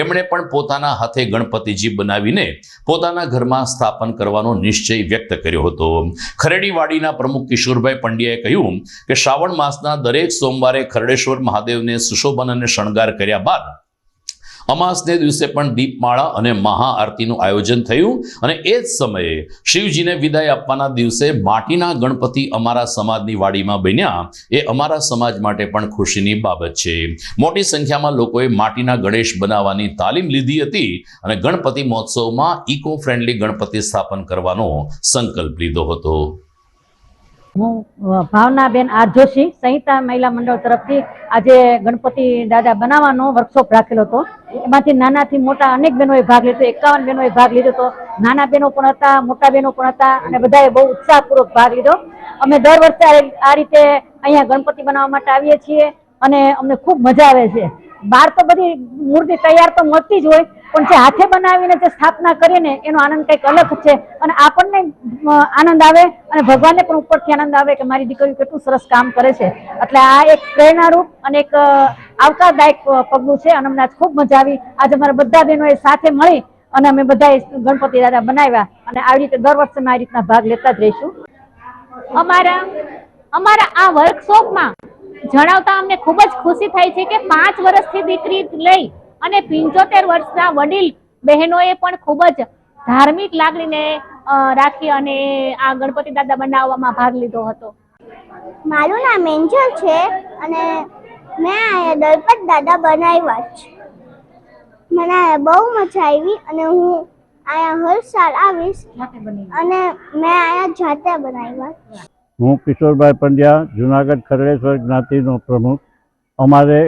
એમણે પણ પોતાના હાથે ગણપતિજી બનાવીને પોતાના ઘરમાં સ્થાપન કરવાનો નિશ્ચય વ્યક્ત કર્યો હતો. ખરડીવાડીના પ્રમુખ કિશોરભાઈ પંડ્યાએ કહ્યું કે શ્રાવણ માસના દરેક સોમવારે ખરડેશ્વર મહાદેવને સુશોભન અને શણગાર કર્યા બાદ અમાસને દિવસે પણ દીપમાળા અને મહાઆરતીનું આયોજન થયું અને એ જ સમયે શિવજીને વિદાય આપવાના દિવસે માટીના ગણપતિ અમારા સમાજની વાડીમાં બન્યા એ અમારા સમાજ માટે પણ ખુશીની બાબત છે. મોટી સંખ્યામાં લોકોએ માટીના ગણેશ બનાવવાની તાલીમ લીધી હતી અને ગણપતિ મહોત્સવમાં ઇકો ફ્રેન્ડલી ગણપતિ સ્થાપન કરવાનો સંકલ્પ લીધો હતો. હું ભાવનાબેન આર જોશી, સંહિતા મહિલા મંડળ તરફથી આજે ગણપતિ દાદા બનાવવાનો વર્કશોપ રાખેલો હતો. એમાંથી નાનાથી મોટા અનેક બહેનોએ ભાગ લીધો, 51 બહેનોએ ભાગ લીધો હતો. નાના બહેનો પણ હતા, મોટા બહેનો પણ હતા અને બધાએ બહુ ઉત્સાહપૂર્વક ભાગ લીધો. અમે દર વર્ષે આ રીતે અહીંયા ગણપતિ બનાવવા માટે આવીએ છીએ અને અમને ખૂબ મજા આવે છે. બહાર તો બધી મૂર્તિ તૈયાર તો મળતી જ હોય, પણ જે હાથે બનાવીને જે સ્થાપના કરીએ ને એનો આનંદ કંઈક અલગ છે અને આપણને આનંદ આવે અને ભગવાનને પણ ઉપરથી આનંદ આવે કે મારી દીકરી કેટલું સરસ કામ કરે છે. એટલે આ એક પ્રેરણારૂપ અને એક આવકારદાયક પગલું છે અને અમને ખૂબ મજા આવી. આજે અમારા બધા બહેનોએ સાથે મળી અને અમે બધાએ ગણપતિ દાદા બનાવ્યા અને આવી રીતે દર વર્ષે આ રીતના ભાગ લેતા જ રહીશું. અમારા આ વર્કશોપમાં જણાવતા અમને ખૂબ જ ખુશી થાય છે કે 5 વર્ષથી દીકરી લઈ અને 75 વર્ષના વડીલ બહેનોએ પણ ખૂબ જ ધાર્મિક લાગણીને રાખી અને આ ગણપતિ દાદા બનાવવામાં ભાગ લીધો હતો. મારું નામ એન્જલ છે અને મેં દલપત દાદા બનાવ્યા છે. મને બહુ મજા આવી અને હું અહીંયા હર સાલ આવીશ અને મેં અહીંયા જાતે બનાવ્યા. હું કિશોરભાઈ પંડ્યા, જુનાગઢ ખરડેશ્વર જ્ઞાતિનો પ્રમુખ. અમારે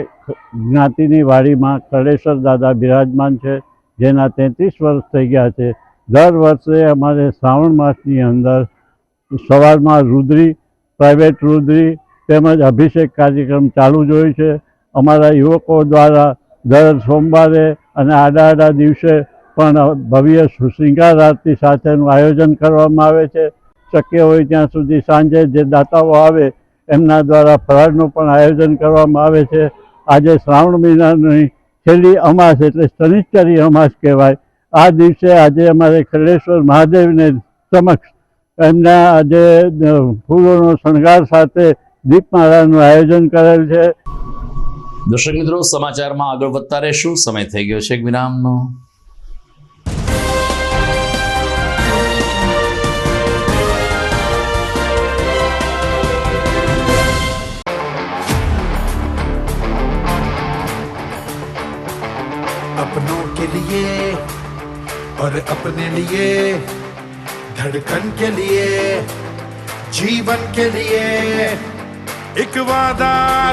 જ્ઞાતિની વાડીમાં ખરડેશ્વર દાદા બિરાજમાન છે, જેના 33 વર્ષ થઈ ગયા છે. દર વર્ષે અમારે શ્રાવણ માસની અંદર સવારમાં રુદ્રી, પ્રાઇવેટ રુદ્રી તેમજ અભિષેક કાર્યક્રમ ચાલુ જ હોય છે. અમારા યુવકો દ્વારા દર સોમવારે અને આડા દિવસે પણ ભવ્ય શૃંગાર આરતી સાથેનું આયોજન કરવામાં આવે છે. શક્ય હોય ત્યાં સુધી સાંજે જે દાતાઓ આવે એમના દ્વારા ફરાળનું પણ આયોજન કરવામાં આવે છે. આજે શ્રાવણ મહિનાની છેલ્લી અમાસ એટલે શનિશ્ચરી અમાસ કહેવાય. આ દિવસે આજે અમારે ખરડેશ્વર મહાદેવને સમક્ષ એમના આજે ફૂલોનો શણગાર સાથે દીપમાળાનું આયોજન કરેલ છે. દર્શક મિત્રો, સમાચારમાં આગળ વધતા રહેશું. સમય થઈ ગયો છે એક વિરામનો. अपनों के लिए और अपने लिए, धड़कन के लिए, जीवन के लिए एक वादा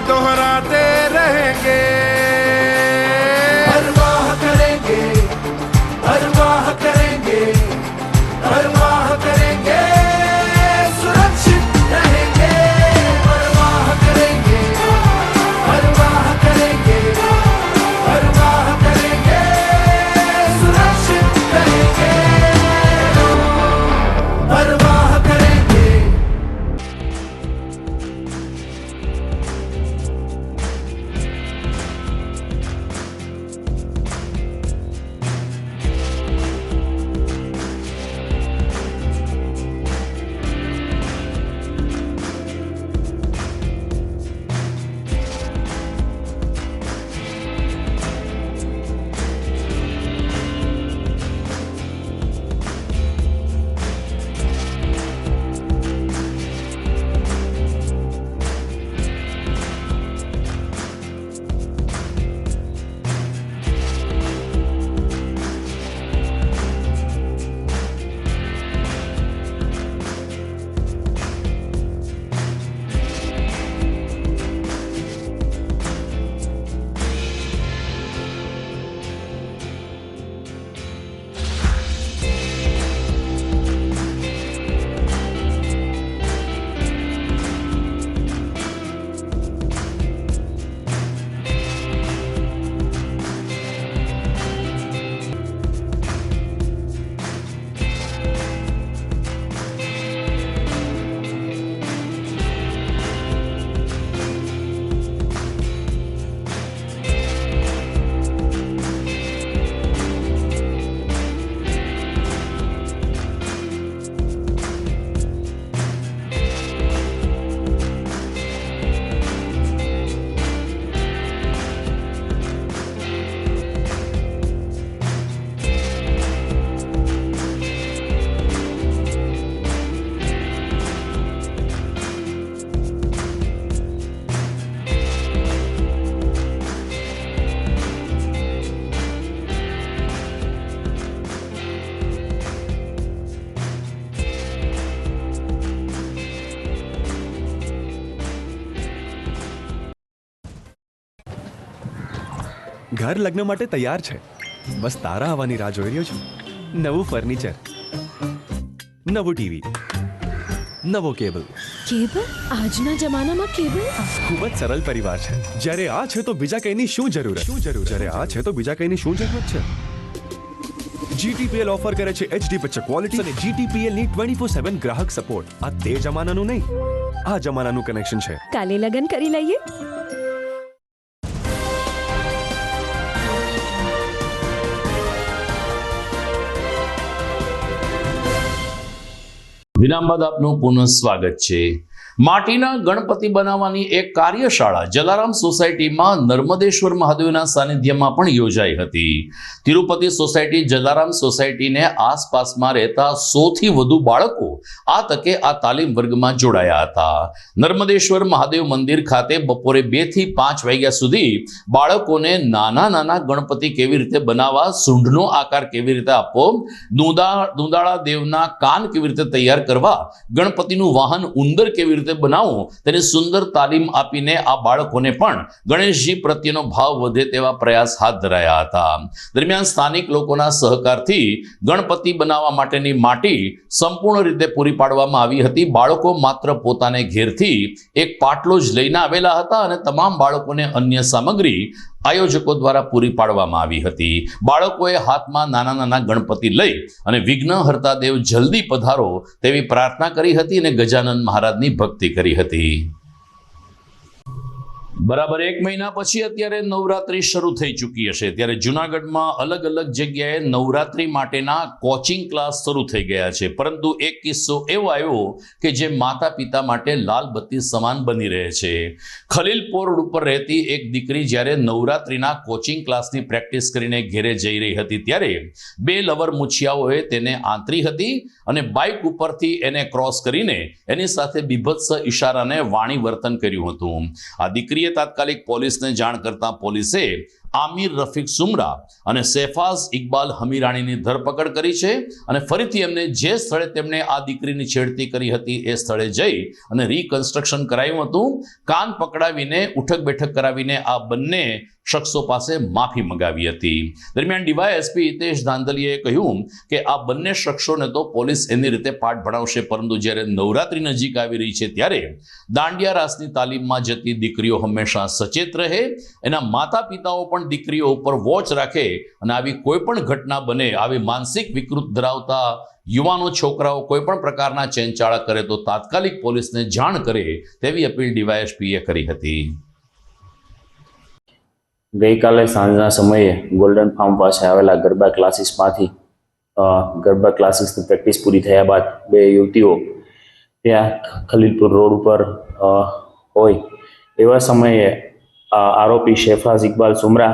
दोहराते रहेंगे. परवाह करेंगे, परवाह करेंगे, परवाह करेंगे, सुरक्षित रहेंगे. परवाह करेंगे, परवाह करेंगे, परवाह करेंगे, सुरक्षित रहेंगे. परवाह करेंगे. ઘર લગ્ન માટે તૈયાર છે, બસ તારા આવવાની રાહ જોઈ રહ્યો છું. નવું ફર્નિચર, નવું ટીવી, નવો કેબલ. કેબલ? આજના જમાનામાં કેબલ? ખૂબ જ સરળ પરિવાર છે. જ્યારે આ છે તો બીજા કઈની શું જરૂર? જ્યારે આ છે તો બીજા કઈની શું જરૂરત છે? GTPL ઓફર કરે છે HD પિક્ચર ક્વોલિટી અને GTPL ની 24/7 ગ્રાહક સપોર્ટ. આ તે જમાનાનું નહીં, આ જમાનાનું કનેક્શન છે. કાલે લગન કરી લઈએ. વિરામ બાદ આપનું પુનઃ સ્વાગત છે. માટીના ગણપતિ બનાવવાની એક કાર્યશાળા જલારામ સોસાયટીમાં નર્મદેશ્વર મહાદેવના સાનિધ્યમાં પણ યોજાઈ હતી. તિરુપતિ સોસાયટી જલારામ સોસાયટીને આસપાસમાં રહેતા 100થી વધુ બાળકો આ તકે આ તાલીમ વર્ગમાં જોડાયા હતા. નર્મદેશ્વર મહાદેવ મંદિર ખાતે બપોરે 2 થી 5 વાગ્યા સુધી બાળકોને નાના નાના ગણપતિ કેવી રીતે બનાવવા, સૂંઢનો આકાર કેવી રીતે આપવો, દુંદાળા દેવના કાન કેવી રીતે તૈયાર કરવા, ગણપતિનું વાહન ઉંદર કેવી રીતે બનાવવું, તેની સુંદર તાલીમ આપીને આ બાળકોને પણ ગણેશજી પ્રત્યેનો ભાવ વધે તેવા પ્રયાસ હાથ ધરાયા હતા. દરમિયાન સ્થાનિક લોકોના સહકારથી ગણપતિ બનાવવા માટેની માટી સંપૂર્ણ રીતે પૂરી પાડવામાં આવી હતી. બાળકો માત્ર પોતાને ઘેરથી એક પાટલો જ લઈને આવેલા હતા અને તમામ બાળકોને અન્ય સામગ્રી આયોજકો દ્વારા પૂરી પાડવામાં આવી હતી. બાળકોએ હાથમાં નાના નાના ગણપતિ લઈ અને વિઘ્નહર્તા દેવ જલ્દી પધારો તેવી પ્રાર્થના કરી હતી અને ગજાનન મહારાજની ભક્તિ કરી હતી. બરાબર 1 મહિના પછી અત્યારે નવરાત્રી શરૂ થઈ ચૂકી હશે ત્યારે જૂનાગઢમાં અલગ અલગ જગ્યાએ નવરાત્રી માટેના કોચિંગ ક્લાસ શરૂ થઈ ગયા છે. પરંતુ એક કિસ્સો એવો આવ્યો કે જે માતા પિતા માટે લાલ બત્તી સમાન બની રહે છે. ખલીલપોર રોડ ઉપર રહેતી એક દીકરી જ્યારે નવરાત્રીના કોચિંગ ક્લાસની પ્રેક્ટિસ કરીને ઘેરે જઈ રહી હતી ત્યારે 2 લવર મુછિયાઓએ તેને આંતરી હતી અને બાઇક ઉપરથી એને ક્રોસ કરીને એની સાથે બીભત્સ ઇશારાને વાણી વર્તન કર્યું હતું. આ દીકરીએ તાત્કાલિક પોલીસને જાણ કરતા પોલીસે આમિર રફીક સુમરા અને શેફાઝ ઇકબાલ હમીરાણીની ધરપકડ કરી છે અને ફરીથી એમને જે સ્થળે તેમણે આ દીકરીની છેડતી કરી હતી એ સ્થળે જઈ અને રિકન્સ્ટ્રક્શન કરાયું હતું. કાન પકડાવીને ઉઠક બેઠક કરાવીને આ બંને શખ્સો પાસે માફી મંગાવી હતી. દરમિયાન ડીવાયએસપી હિતેશ ધાંધલીએ કહ્યું કે આ બંને શખ્સોને તો પોલીસ એની રીતે પાઠ ભણાવશે, પરંતુ જ્યારે નવરાત્રી નજીક આવી રહી છે ત્યારે દાંડિયા રાસની તાલીમમાં જતી દીકરીઓ હંમેશા સચેત રહે, એના માતા પિતાઓ પણ દીકરીઓ ઉપર વોચ રાખે અને આવી કોઈ પણ ઘટના બને, આવી માનસિક વિકૃત ધરાવતા યુવાનો છોકરાઓ કોઈ પણ પ્રકારના ચેનચાળા કરે તો તાત્કાલિક પોલીસને જાણ કરે તેવી અપીલ ડીવાયએસપીએ કરી હતી. ગઈકાલે સાંજના સમયે ગોલ્ડન ફાર્મ પાસે આવેલા ગરબા ક્લાસીસમાંથી ગરબા ક્લાસીસની પ્રેક્ટિસ પૂરી થયા બાદ 2 યુવતીઓ ત્યાં ખલીલપુર રોડ ઉપર હોય એવા સમયે આરોપી શેફાઝ ઇકબાલ સુમરા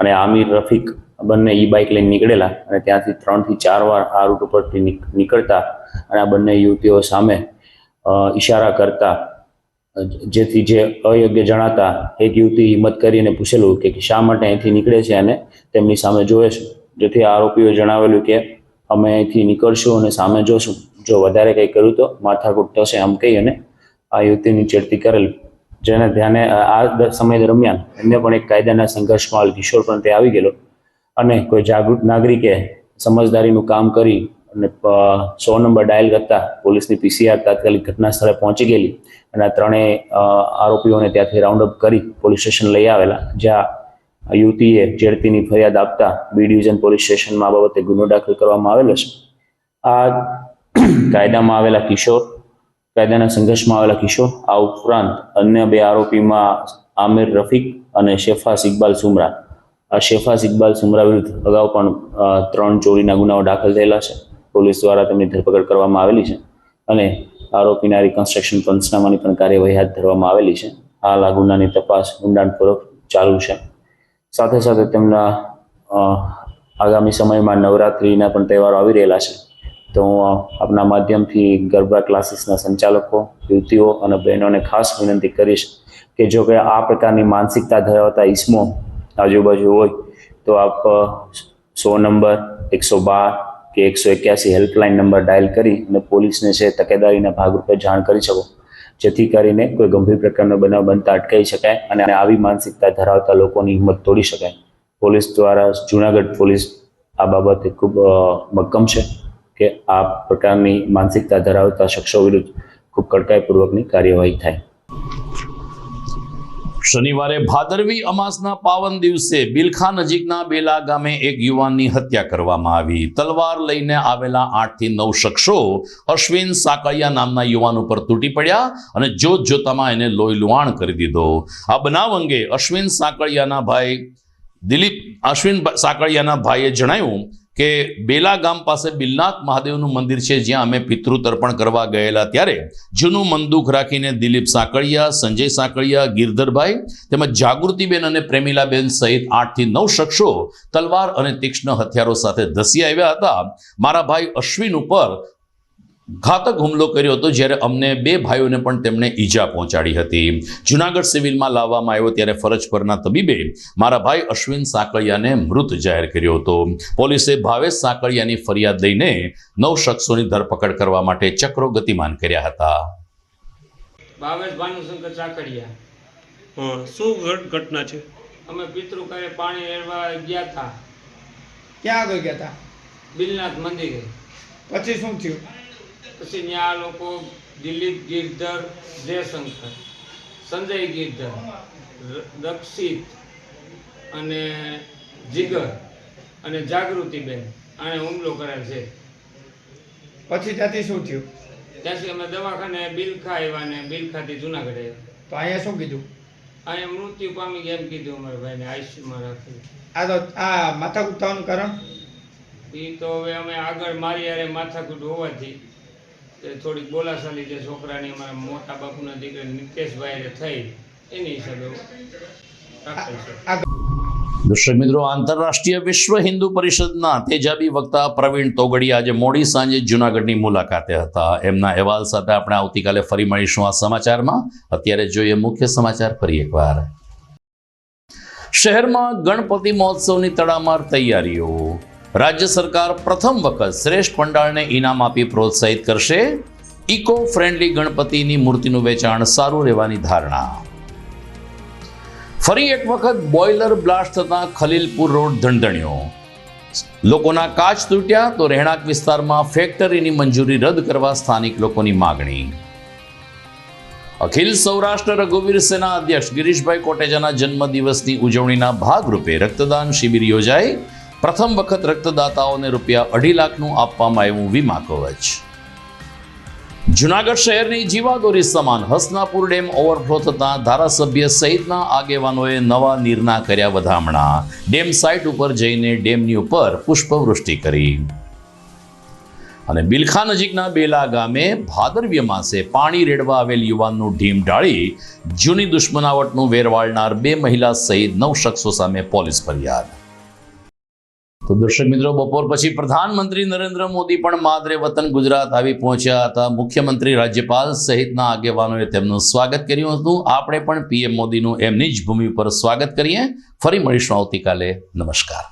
અને આમિર રફીક બંને બાઇક લઈને નીકળેલા અને ત્યાંથી 3 થી 4 વાર આ રૂટ ઉપરથી નીકળતા અને આ બંને યુવતીઓ સામે ઈશારા કરતા, જેથી જે અયોગ્ય જણાતા એક યુવતી હિંમત કરીને પૂછેલું કે શા માટે અહીંથી નીકળે છે અને તેમની સામે જોવે છે. જેથી આરોપીઓએ જણાવેલું કે અમે અહીંથી નીકળશું અને સામે જોશું, જો વધારે કંઈ કર્યું તો માથાકૂટ થશે આમ કહી અને આ યુવતીની છેડતી કરેલી. જેને ધ્યાને આ સમય દરમિયાન એમને પણ એક કાયદાના સંઘર્ષમાં કિશોર પણ તે આવી ગયેલો અને કોઈ જાગૃત નાગરિકે સમજદારીનું કામ કરી અને 100 નંબર ડાયલ કરતા પોલીસની પીસીઆર તાત્કાલિક ઘટના સ્થળે પહોંચી ગયેલી અને આ 3 આરોપીઓને ત્યાંથી રાઉન્ડ અપ કરી પોલીસ સ્ટેશન લઈ આવેલા, જ્યાં યુવતીએ છેડતીની ફરિયાદ આપતા બી ડિવિઝન પોલીસ સ્ટેશનમાં આ બાબતે ગુનો દાખલ કરવામાં આવેલો છે. આ કાયદામાં આવેલા કિશોર, કાયદાના સંઘર્ષમાં આવેલા કિશોર, આ ઉપરાંત અન્ય 2 આરોપીમાં આમિર રફીક અને શેફાઝ ઇકબાલ સુમરા. આ શેફાઝ ઇકબાલ સુમરા વિરુદ્ધ અગાઉ પણ 3 ચોરીના ગુનાઓ દાખલ થયેલા છે. પોલીસ દ્વારા તેમની ધરપકડ કરવામાં આવેલી છે અને આરોપીના રિકન્સ્ટ્રક્શન પંચનામાની પણ કાર્યવાહી હાથ ધરવામાં આવેલી છે. હાલ આ ગુનાની તપાસ ઊંડાણપૂર્વક ચાલુ છે. સાથે સાથે તેમના આગામી સમયમાં નવરાત્રિના પણ તહેવારો આવી રહેલા છે, તો હું આપના માધ્યમથી ગરબા ક્લાસીસના સંચાલકો, યુવતીઓ અને બહેનોને ખાસ વિનંતી કરીશ કે જો કે આ પ્રકારની માનસિકતા ધરાવતા ઈસમો આજુબાજુ હોય તો આપ 100 નંબર, 112 કે 181 હેલ્પલાઇન નંબર ડાયલ કરી અને પોલીસને છે તકેદારીના ભાગરૂપે જાણ કરી શકો, જેથી કરીને કોઈ ગંભીર પ્રકારનો બનાવ બનતા અટકાવી શકાય અને આવી માનસિકતા ધરાવતા લોકોની હિંમત તોડી શકાય. પોલીસ દ્વારા જૂનાગઢ પોલીસ આ બાબતે ખૂબ મક્કમ છે કે આ પ્રકારની માનસિકતા ધરાવતા શખ્સો વિરુદ્ધ ખૂબ કડકાઈપૂર્વકની કાર્યવાહી થાય. શનિવારે ભાદરવી અમાસના પાવન દિવસે બિલખા નજીકના બેલા ગામે એક યુવાનની હત્યા કરવામાં આવી. તલવાર લઈને આવેલા 8 થી 9 શખ્સો અશ્વિન સાકળિયા નામના યુવાન ઉપર તૂટી પડ્યા અને જોત જોતામાં એને લોહી લુહાણ કરી દીધો. આ બનાવ અંગે અશ્વિન સાકળિયાના ભાઈએ જણાવ્યું કે બેલા ગામ પાસે બિલનાથ મહાદેવનું મંદિર છે, જ્યાં અમે પિતૃ તર્પણ કરવા ગયેલા ત્યારે જૂનું મનદુખ રાખીને દિલીપ સાંકળિયા, સંજય સાંકળિયા, ગિરધરભાઈ તેમજ જાગૃતિબેન અને પ્રેમિલાબેન સહિત 8 થી 9 શખ્સો તલવાર અને તીક્ષ્ણ હથિયારો સાથે ધસી આવ્યા હતા. મારા ભાઈ અશ્વિન ઉપર ઘાતક હુમલો કર્યો હતો, જ્યારે અમને 2 ભાઈઓને પણ તેમણે ઈજા પહોંચાડી હતી. જૂનાગઢ સિવિલમાં લાવવામાં આવ્યો ત્યારે ફરજ પરના તબીબે મારા ભાઈ અશ્વિન સાંકળિયાને મૃત જાહેર કર્યો હતો. પોલીસે ભાવેશ સાંકળિયાની ફરિયાદ લઈને 9 શખ્સોની ધરપકડ કરવા માટે ચક્રો ગતિમાન કર્યા હતા. ભાવેશ ભાનુશંકર સાંકળિયા. શું ઘટના છે? અમે પિતૃ કરે પાણી રેડવા ગયા હતા. ક્યાં આગળ ગયા હતા? બિલનાથ મંદિરે. પછી શું થયું? પછી ત્યાં લોકો દિલીપ ગિરધર, જયશંકર, સંજય ગિરધર, રક્ષિત અને જીગર અને જાગૃતિબેન આને હુમલો કરેલ છે. પછી ત્યાંથી શું થયું? ત્યાંથી અમે દવાખાને બિલખા આવ્યા ને બિલખાથી જુનાગઢ આવ્યા. તો અહીંયા શું કીધું? અહીંયા મૃત્યુ પામી ગયા એમ કીધું અમારા ભાઈને, આઈસીયુમાં રાખી. આ માથાકૂટ થવાનું કારણ? એ તો હવે અમે આગળ મારી યારે માથાકૂટ હોવાથી થોડીક બોલાશાલી જે છોકરાની અમારા મોટા બાપુના દીકરા નિકેશભાઈ થઈ એની હિસાબે રાખેલ છે. દર્શક મિત્રો, આંતરરાષ્ટ્રીય વિશ્વ હિન્દુ પરિષદના તેજાબી વક્તા પ્રવીણ તોગડિયા આજે મોડી સાંજે જૂનાગઢની મુલાકાતે હતા. એમના અહેવાલ સાથે આપણે આવતીકાલે ફરી મળીશું આ સમાચારમાં. અત્યારે જોઈએ મુખ્ય સમાચાર ફરી એકવાર. શહેરમાં ગણપતિ મહોત્સવની તડામાર તૈયારીઓ. રાજ્ય સરકાર પ્રથમ વખત શ્રેષ્ઠ પંડાળને ઇનામ આપી પ્રોત્સાહિત કરશે. ઇકો ફ્રેન્ડલી ગણપતિની મૂર્તિનું વેચાણ સારું રહેવાની ધારણા. ફરી એક વખત બોઇલર બ્લાસ્ટ થતા ખલીલપુર રોડ ધણધણ્યો. લોકોના કાચ તૂટ્યા તો રહેણાંક વિસ્તારમાં ફેક્ટરીની મંજૂરી રદ કરવા સ્થાનિક લોકોની માગણી. અખિલ સૌરાષ્ટ્ર રઘુવીર સેના અધ્યક્ષ ગિરીશભાઈ કોટેચાના જન્મદિવસની ઉજવણીના ભાગરૂપે રક્તદાન શિબિર યોજાઈ. પ્રથમ વખત રક્તદાતાઓને ₹2.5 લાખનું આપવામાં આવ્યું વીમા કવચ. જૂનાગઢ શહેરની જીવાદોરી સમાન હસનાપુર ડેમ ઓવરફ્લો થતા ધારાસભ્ય સહિતના આગેવાનોએ નવા નીરના કર્યા વધામણા. ડેમ સાઇટ ઉપર જઈને ડેમની ઉપર પુષ્પવૃષ્ટિ કરી. અને બિલખા નજીકના બેલા ગામે ભાદરવ્ય માસે પાણી રેડવા આવેલ યુવાનનું ઢીમ ઢાળી જૂની દુશ્મનાવટનું વેરવાળનાર 2 મહિલા સહિત 9 શખ્સો સામે પોલીસ ફરિયાદ. તો દર્શક મિત્રો, બપોર પછી પ્રધાનમંત્રી નરેન્દ્ર મોદી પણ માદરે વતન ગુજરાત આવી પહોંચ્યા હતા. મુખ્યમંત્રી, રાજ્યપાલ સહિતના આગેવાનોએ તેમનું સ્વાગત કર્યું હતું. આપણે પણ પીએમ મોદીનું એમની જ ભૂમિ પર સ્વાગત કરીએ. ફરી મળીશું આવતીકાલે. નમસ્કાર.